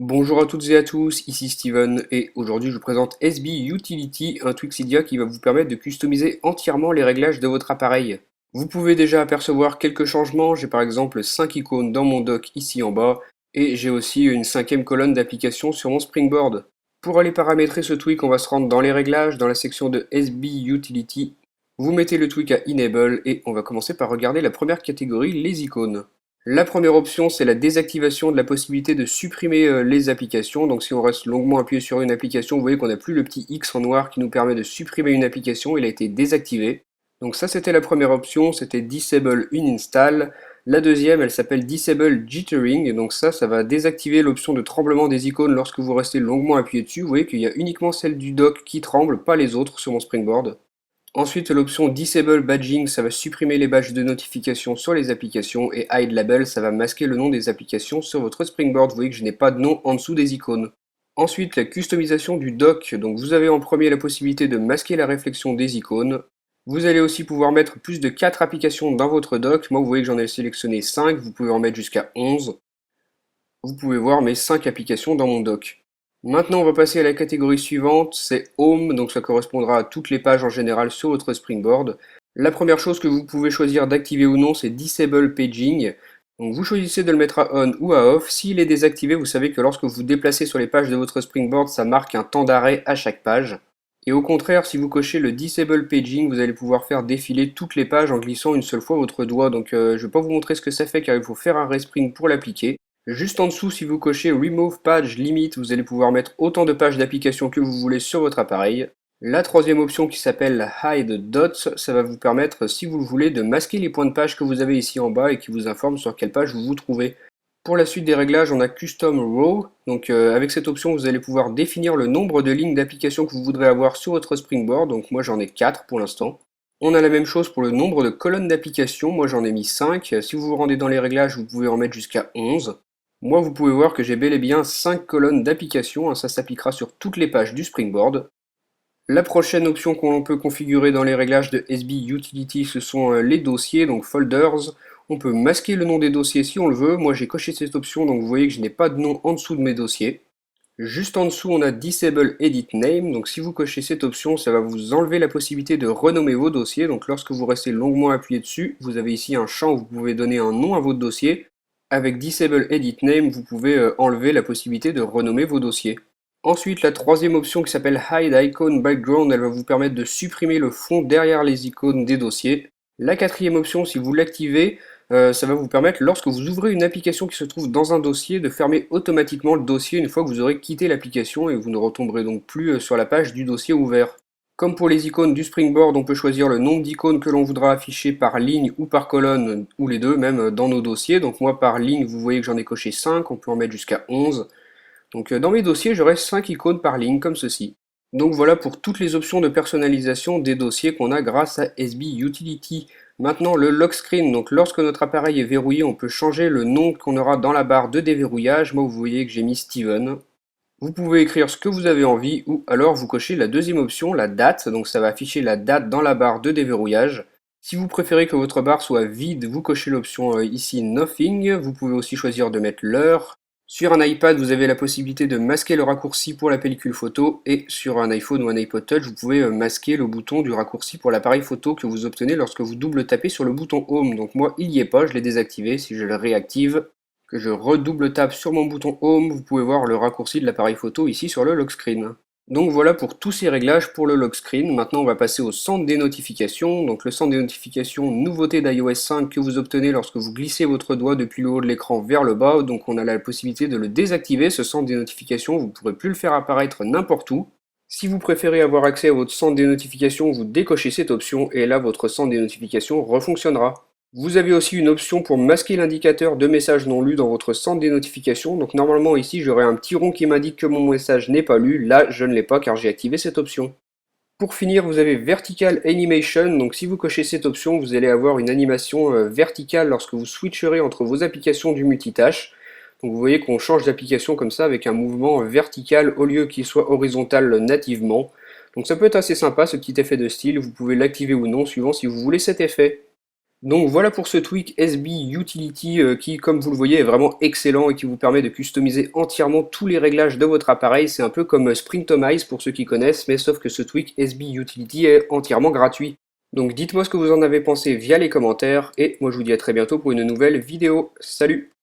Bonjour à toutes et à tous, ici Steven et aujourd'hui je vous présente SB Utility, un Twixidia qui va vous permettre de customiser entièrement les réglages de votre appareil. Vous pouvez déjà apercevoir quelques changements, j'ai par exemple 5 icônes dans mon dock ici en bas et j'ai aussi une cinquième colonne d'applications sur mon Springboard. Pour aller paramétrer ce tweak, on va se rendre dans les réglages, dans la section de SB Utility. Vous mettez le tweak à Enable et on va commencer par regarder la première catégorie, les icônes. La première option, c'est la désactivation de la possibilité de supprimer les applications. Donc si on reste longuement appuyé sur une application, vous voyez qu'on n'a plus le petit X en noir qui nous permet de supprimer une application, il a été désactivé. Donc ça c'était la première option, c'était Disable Uninstall. La deuxième, elle s'appelle Disable Jittering, et donc ça va désactiver l'option de tremblement des icônes lorsque vous restez longuement appuyé dessus. Vous voyez qu'il y a uniquement celle du dock qui tremble, pas les autres sur mon Springboard. Ensuite, l'option Disable Badging, ça va supprimer les badges de notification sur les applications, et Hide Label, ça va masquer le nom des applications sur votre Springboard. Vous voyez que je n'ai pas de nom en dessous des icônes. Ensuite, la customisation du dock. Donc vous avez en premier la possibilité de masquer la réflexion des icônes. Vous allez aussi pouvoir mettre plus de 4 applications dans votre dock. Moi, vous voyez que j'en ai sélectionné 5, vous pouvez en mettre jusqu'à 11. Vous pouvez voir mes 5 applications dans mon dock. Maintenant, on va passer à la catégorie suivante, c'est Home, donc ça correspondra à toutes les pages en général sur votre Springboard. La première chose que vous pouvez choisir d'activer ou non, c'est Disable Paging. Donc vous choisissez de le mettre à On ou à Off. S'il est désactivé, vous savez que lorsque vous vous déplacez sur les pages de votre Springboard, ça marque un temps d'arrêt à chaque page. Et au contraire, si vous cochez le Disable Paging, vous allez pouvoir faire défiler toutes les pages en glissant une seule fois votre doigt. Donc je ne vais pas vous montrer ce que ça fait car il faut faire un respring pour l'appliquer. Juste en dessous, si vous cochez Remove Page Limit, vous allez pouvoir mettre autant de pages d'application que vous voulez sur votre appareil. La troisième option qui s'appelle Hide Dots, ça va vous permettre, si vous le voulez, de masquer les points de page que vous avez ici en bas et qui vous informent sur quelle page vous vous trouvez. Pour la suite des réglages, on a Custom Row. Donc avec cette option, vous allez pouvoir définir le nombre de lignes d'application que vous voudrez avoir sur votre Springboard. Donc moi j'en ai 4 pour l'instant. On a la même chose pour le nombre de colonnes d'application. Moi j'en ai mis 5. Si vous vous rendez dans les réglages, vous pouvez en mettre jusqu'à 11. Moi, vous pouvez voir que j'ai bel et bien 5 colonnes d'applications, ça s'appliquera sur toutes les pages du Springboard. La prochaine option qu'on peut configurer dans les réglages de SB Utility, ce sont les dossiers, donc folders. On peut masquer le nom des dossiers si on le veut. Moi, j'ai coché cette option, donc vous voyez que je n'ai pas de nom en dessous de mes dossiers. Juste en dessous, on a Disable Edit Name, donc si vous cochez cette option, ça va vous enlever la possibilité de renommer vos dossiers. Donc lorsque vous restez longuement appuyé dessus, vous avez ici un champ où vous pouvez donner un nom à votre dossier. Avec Disable Edit Name, vous pouvez enlever la possibilité de renommer vos dossiers. Ensuite, la troisième option qui s'appelle Hide Icon Background, elle va vous permettre de supprimer le fond derrière les icônes des dossiers. La quatrième option, si vous l'activez, ça va vous permettre, lorsque vous ouvrez une application qui se trouve dans un dossier, de fermer automatiquement le dossier une fois que vous aurez quitté l'application et vous ne retomberez donc plus sur la page du dossier ouvert. Comme pour les icônes du Springboard, on peut choisir le nombre d'icônes que l'on voudra afficher par ligne ou par colonne, ou les deux même dans nos dossiers. Donc moi par ligne, vous voyez que j'en ai coché 5, on peut en mettre jusqu'à 11. Donc dans mes dossiers, j'aurai 5 icônes par ligne comme ceci. Donc voilà pour toutes les options de personnalisation des dossiers qu'on a grâce à SB Utility. Maintenant le lock screen, donc lorsque notre appareil est verrouillé, on peut changer le nom qu'on aura dans la barre de déverrouillage. Moi vous voyez que j'ai mis Steven. Vous pouvez écrire ce que vous avez envie ou alors vous cochez la deuxième option, la date, donc ça va afficher la date dans la barre de déverrouillage. Si vous préférez que votre barre soit vide, vous cochez l'option ici Nothing. Vous pouvez aussi choisir de mettre l'heure. Sur un iPad, vous avez la possibilité de masquer le raccourci pour la pellicule photo et sur un iPhone ou un iPod Touch, vous pouvez masquer le bouton du raccourci pour l'appareil photo que vous obtenez lorsque vous double tapez sur le bouton Home. Donc moi, il n'y est pas, je l'ai désactivé. Si je le réactive, que je redouble tape sur mon bouton Home, vous pouvez voir le raccourci de l'appareil photo ici sur le lock screen. Donc voilà pour tous ces réglages pour le lock screen. Maintenant on va passer au centre des notifications. Donc le centre des notifications, nouveauté d'iOS 5 que vous obtenez lorsque vous glissez votre doigt depuis le haut de l'écran vers le bas. Donc on a la possibilité de le désactiver, ce centre des notifications, vous ne pourrez plus le faire apparaître n'importe où. Si vous préférez avoir accès à votre centre des notifications, vous décochez cette option et là votre centre des notifications refonctionnera. Vous avez aussi une option pour masquer l'indicateur de messages non lus dans votre centre des notifications. Donc normalement ici j'aurai un petit rond qui m'indique que mon message n'est pas lu. Là je ne l'ai pas car j'ai activé cette option. Pour finir, vous avez Vertical Animation. Donc si vous cochez cette option, vous allez avoir une animation verticale lorsque vous switcherez entre vos applications du multitâche. Donc vous voyez qu'on change d'application comme ça avec un mouvement vertical au lieu qu'il soit horizontal nativement. Donc ça peut être assez sympa ce petit effet de style. Vous pouvez l'activer ou non suivant si vous voulez cet effet. Donc voilà pour ce tweak SB Utility qui, comme vous le voyez, est vraiment excellent et qui vous permet de customiser entièrement tous les réglages de votre appareil. C'est un peu comme Springtomize pour ceux qui connaissent, mais sauf que ce tweak SB Utility est entièrement gratuit. Donc dites-moi ce que vous en avez pensé via les commentaires et moi je vous dis à très bientôt pour une nouvelle vidéo. Salut!